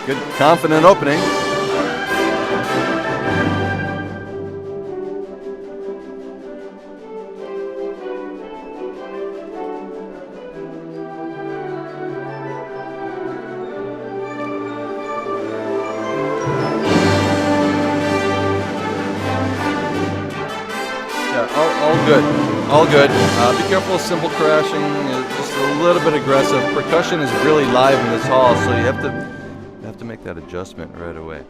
Good, confident opening. All good. Be careful of cymbal crashing. Just a little bit aggressive. Percussion is really live in this hall, so you have to make that adjustment right away.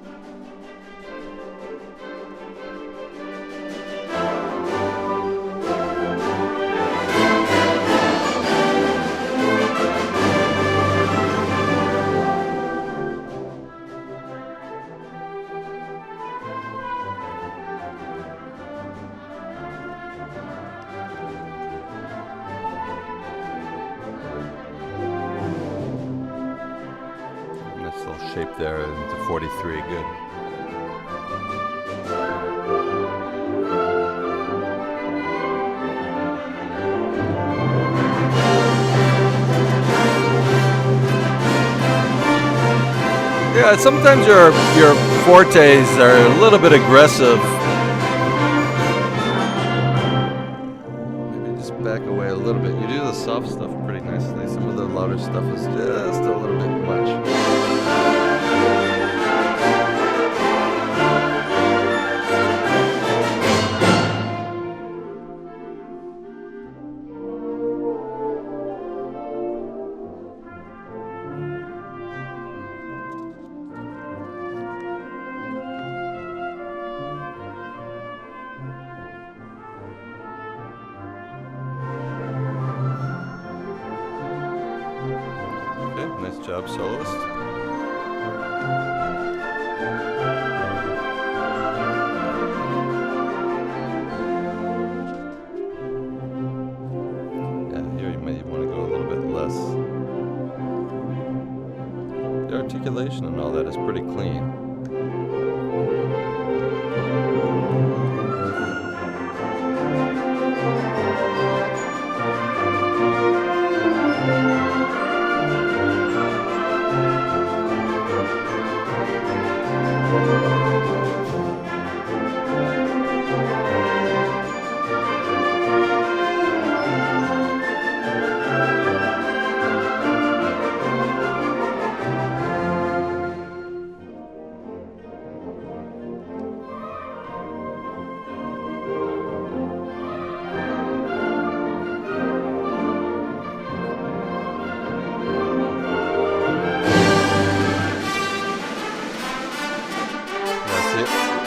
Shape there into 43, good. Yeah, sometimes your fortes are a little bit aggressive. Maybe just back away a little bit. You do the soft stuff pretty nicely. Some of the louder stuff is just a little bit much. Nice job, soloist. Yeah, here you might want to go a little bit less. The articulation and all that is pretty clean.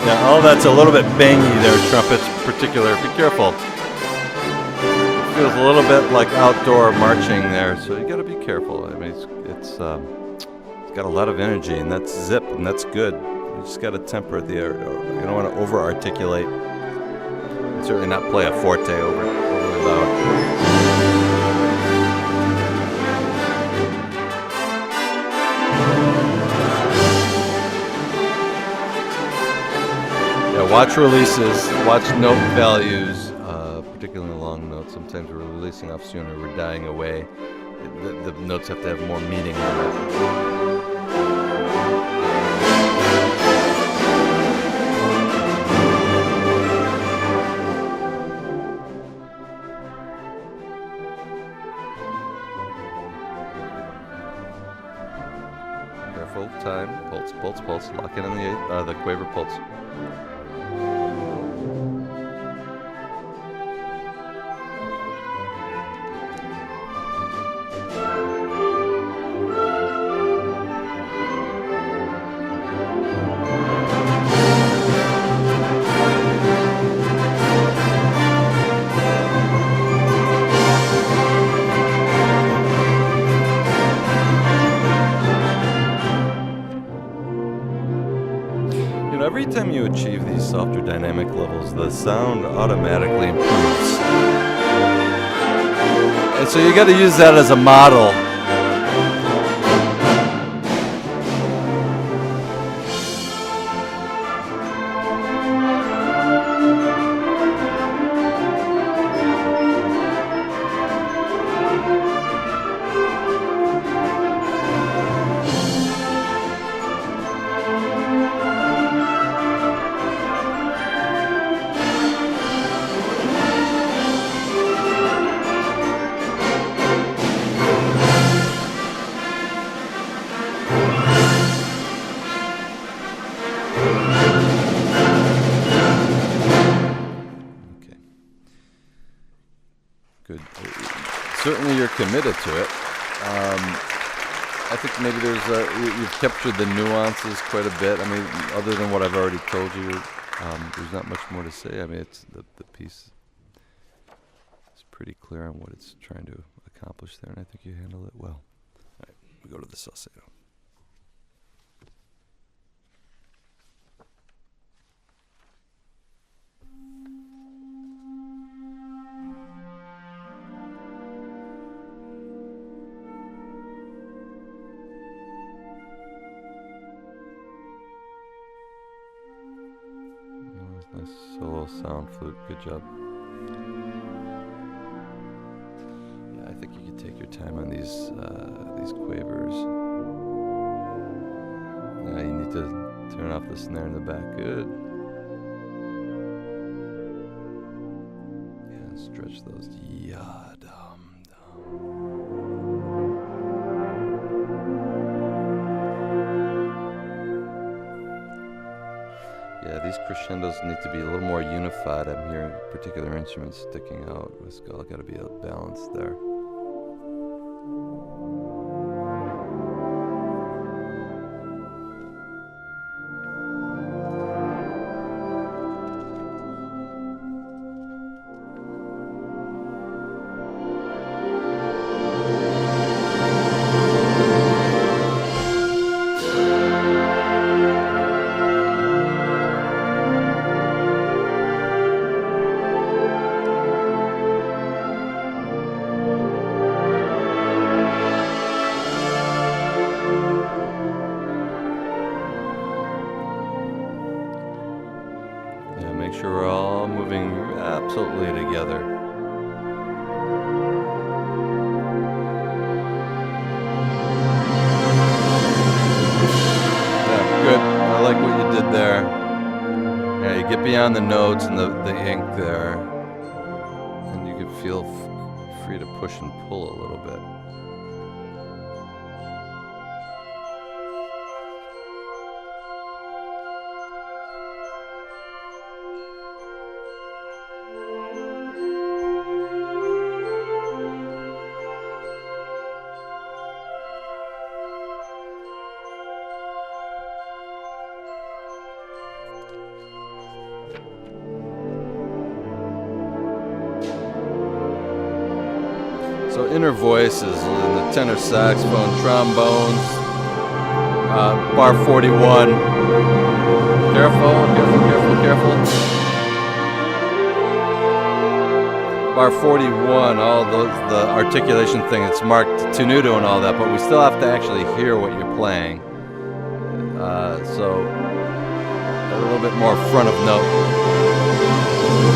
Yeah, all that's a little bit bangy there, trumpets in particular. Be careful. It feels a little bit like outdoor marching there, so you got to be careful. I mean, it's got a lot of energy, and that's zip, and that's good. You just got to temper the air. You don't want to over-articulate. And certainly not play a forte overly loud. Watch releases, watch note values, particularly long notes. Sometimes we're releasing off sooner, we're dying away. The notes have to have more meaning on it. Careful, time, pulse, pulse, pulse. Lock in on the quaver pulse. Every time you achieve these softer dynamic levels, the sound automatically improves. And so you got to use that as a model. good. Certainly you're committed to it. I think maybe you've captured the nuances quite a bit. I mean, other than what I've already told you, there's not much more to say. I mean, it's the piece is pretty clear on what it's trying to accomplish there, and I think you handle it well. All right, we go to the salcedo. Nice solo sound flute, good job. Yeah, I think you could take your time on these quavers. Yeah, you need to turn off the snare in the back. Good. Yeah, stretch those. Yeah, dum, dum. Yeah, these crescendos need to be a little more unified. I'm hearing particular instruments sticking out. It's got to be a balance there. Make sure we're all moving absolutely together. Yeah, good. I like what you did there. Yeah, you get beyond the notes and the ink there, and you can feel free to push and pull a little bit. So inner voices in the tenor saxophone, trombones, bar 41. Careful. Bar 41, all the articulation thing, it's marked tenuto and all that, but we still have to actually hear what you're playing. So a little bit more front of note.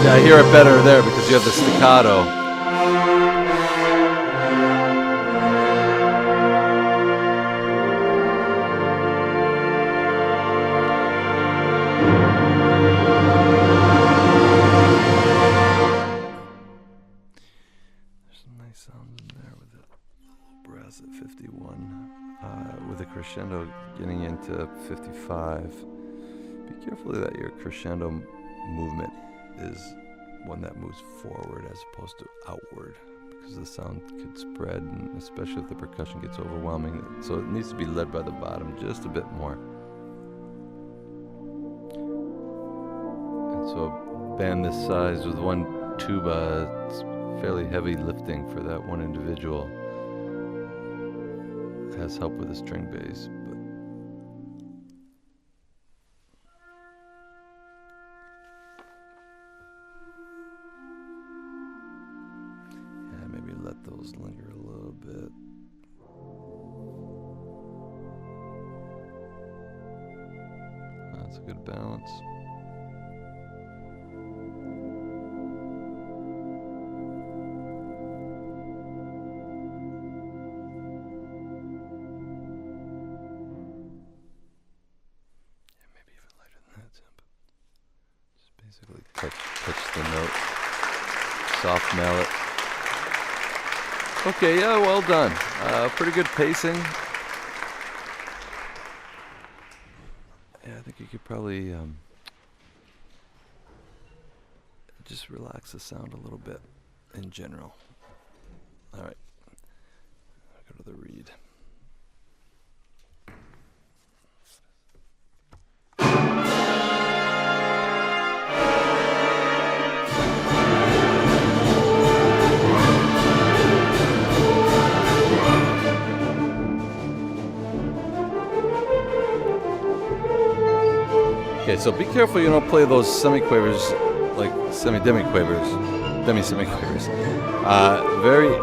Yeah, I hear it better there because you have the staccato. Sounds in there with the brass at 51, with a crescendo getting into 55. Be careful that your crescendo movement is one that moves forward as opposed to outward, because the sound could spread, and especially if the percussion gets overwhelming. So it needs to be led by the bottom just a bit more. And so a band this size with one tuba, it's fairly heavy lifting for that one individual. Has help with the string bass, but yeah, maybe let those linger a little bit. That's a good balance. Basically touch the note, soft mallet. Okay, yeah, well done. Pretty good pacing. Yeah, I think you could probably just relax the sound a little bit in general. All right. Go to the read. Okay, so be careful you don't play those semiquavers, like demi-quavers. Very,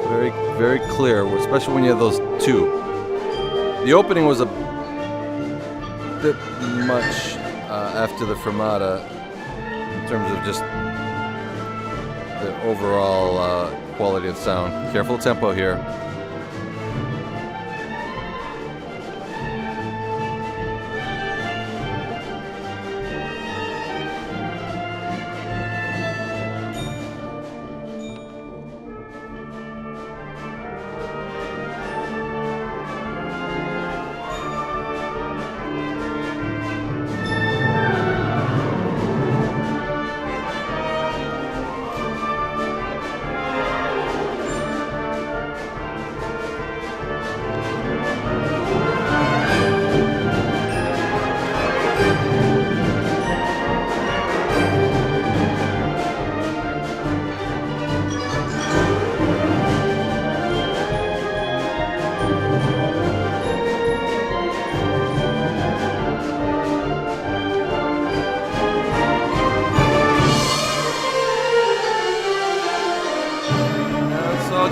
very, very clear, especially when you have those two. The opening was a bit much after the fermata in terms of just the overall quality of sound. Careful tempo here.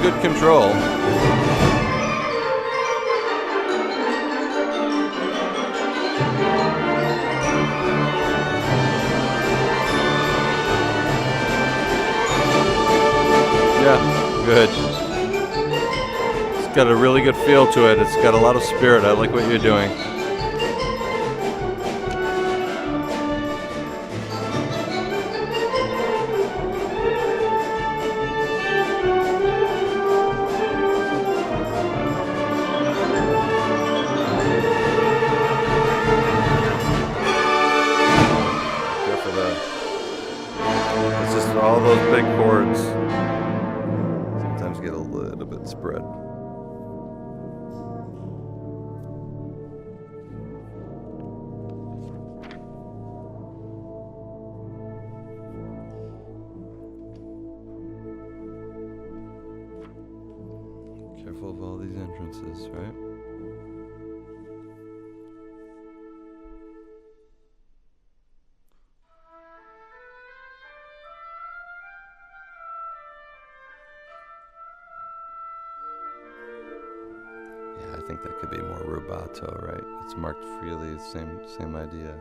Good control. Yeah, good. It's got a really good feel to it. It's got a lot of spirit. I like what you're doing. All those big chords sometimes get a little bit spread. Careful of all these entrances, right? I think that could be more rubato, right? It's marked freely, same idea.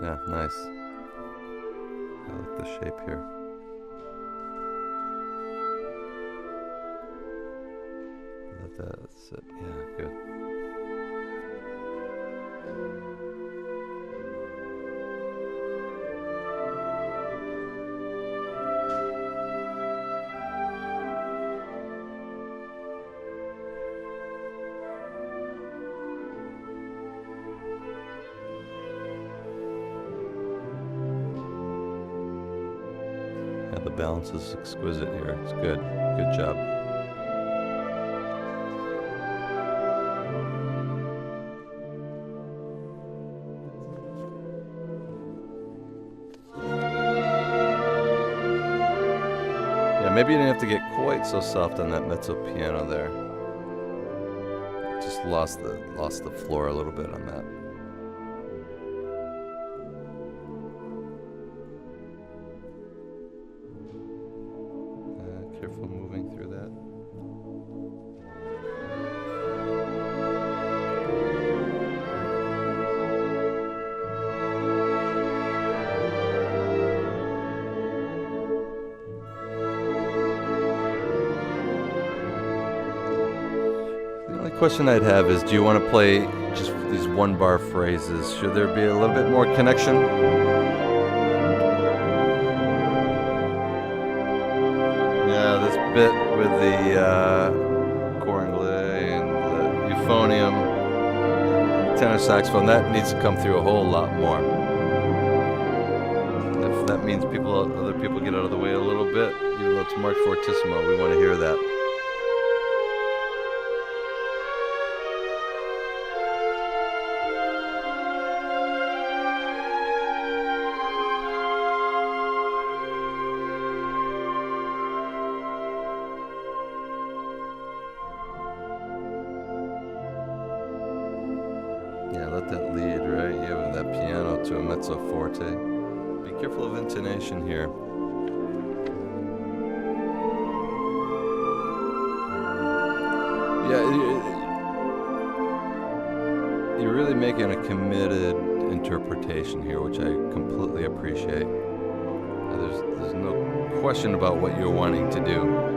Yeah, nice. I like the shape here. That's it. Yeah, good. Yeah, the balance is exquisite here. It's good. Good job. Maybe you didn't have to get quite so soft on that mezzo piano there. Just lost the floor a little bit on that. Careful moving through that. Question I'd have is, do you want to play just these one bar phrases? Should there be a little bit more connection? Yeah, this bit with the euphonium, tenor saxophone, that needs to come through a whole lot more. If that means other people get out of the way a little bit, even though it's March Fortissimo, we want to hear that. Yeah, let that lead, right? You have that piano to a mezzo forte. Be careful of intonation here. Yeah, you're really making a committed interpretation here, which I completely appreciate. There's no question about what you're wanting to do.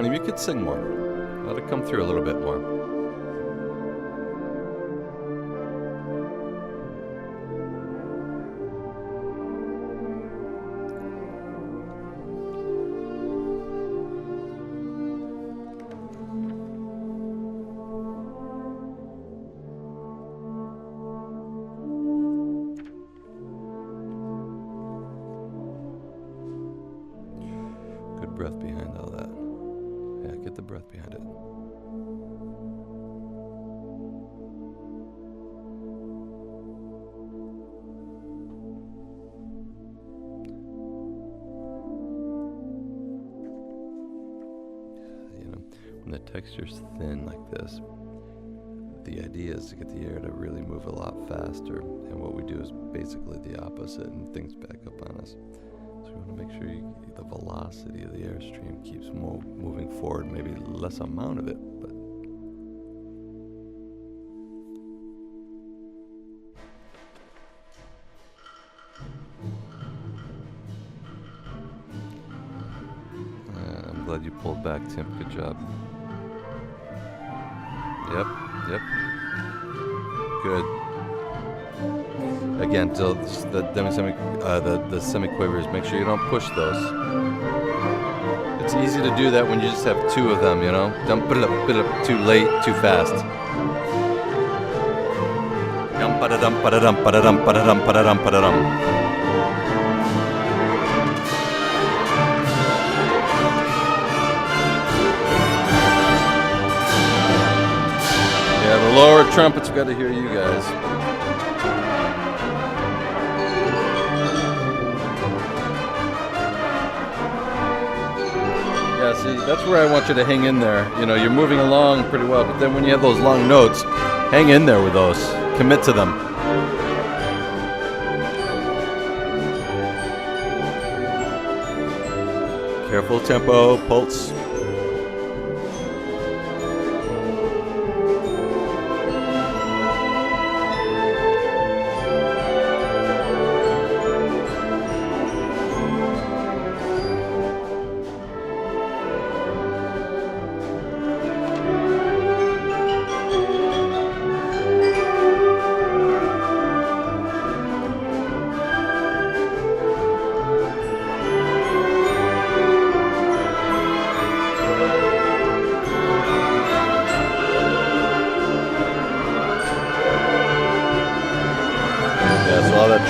You could sing more. Let it come through a little bit more. Good breath behind all that. Yeah, get the breath behind it. You know, when the texture's thin like this, the idea is to get the air to really move a lot faster, and what we do is basically the opposite, and things back up on us. So we want to make sure the velocity of the airstream keeps moving forward, maybe less amount of it, but I'm glad you pulled back, Tim. Good job. Yep. Good. Again, so the the semi-quavers, make sure you don't push those. It's easy to do that when you just have two of them, you know? Don't put it up too late, too fast. Yeah, the lower trumpets got to hear you guys. Yeah, see, that's where I want you to hang in there. You know, you're moving along pretty well, but then when you have those long notes, hang in there with those. Commit to them. Careful tempo, pulse.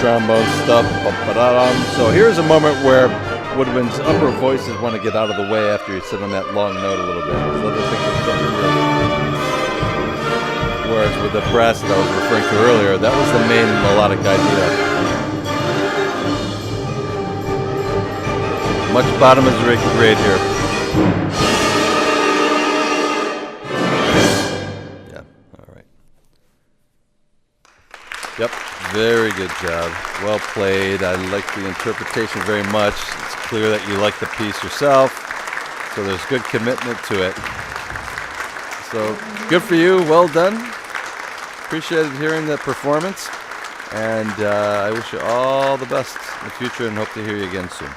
Trombone stuff. So here's a moment where woodwind's upper voices want to get out of the way after you sit on that long note a little bit. So other things are coming through. Whereas with the brass that I was referring to earlier, that was the main melodic idea. Much bottom is great here. Yeah, all right. Yep. Very good job. Well played. I like the interpretation very much. It's clear that you like the piece yourself, so there's good commitment to it. So good for you. Well done. Appreciated hearing that performance. And I wish you all the best in the future and hope to hear you again soon.